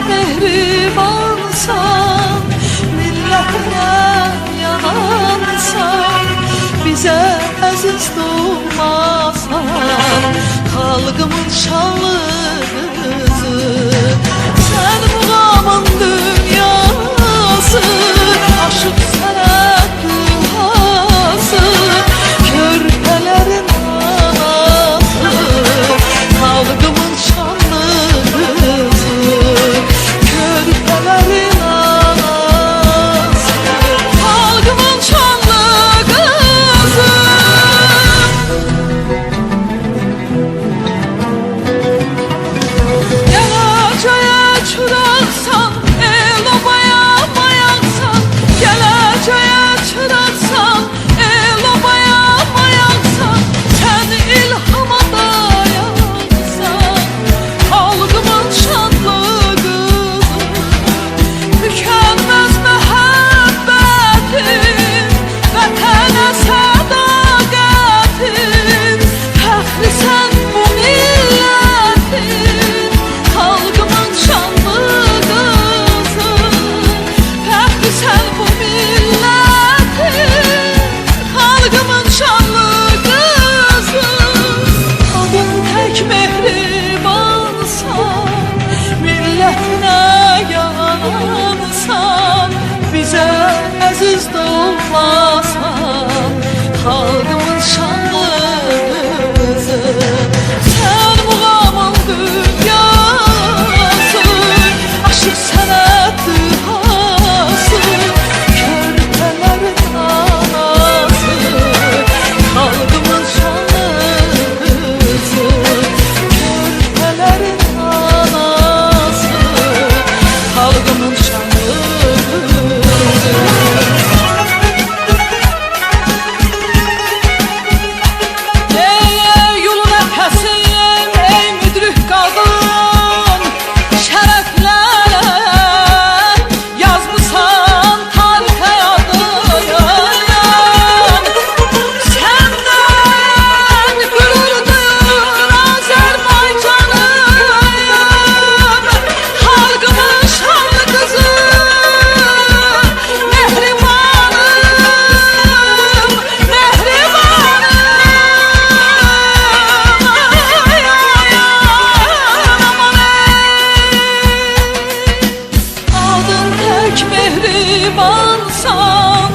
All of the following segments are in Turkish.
mehribansan, milletine yanansan, bize aziz doğmasan, halkımın şanlı kızı. Sen muğamın dünyası, aşık sana duası, körpelerin anası, halkımın şanlı kızı, körpelerin anası, halkımın şanlı kızı. Geleceğe çıraqsan, el obaya mayaqsan, geleceğe çıraqsan, el obaya mayaqsan, sen ilhama dayansan, halkımın şanlı kızı. Tükenmez məhəbbətin, vətənə sədaqətin, fəxri sən bu millətin, halkımın şanlı kızı. Fəxri sən bu millətin, halkımın şanlı kızı. Adın tək mehribansan, millətinə yanansan, bize aziz doğmasan, halkımın şanlı kızı. Sen muğamın dünyası, aşık sənət duası, körpələrin anası, halkımın şanlı kızı, körpələrin anası, halkımın şanlı kızı. Ey yolun əpəsiyim, ey müdrik qadın, şərəflərə yazmısan tarixə adın. Səndən qürurdur Azərbaycanım, halkımın şanlı kızı, mehribanım, mehribanım. Ay, ay, aman adın tək mehribansan,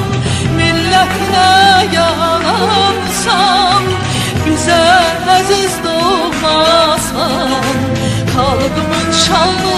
millətinə yanansan, bizə əziz doğmasan, halkımın şanlı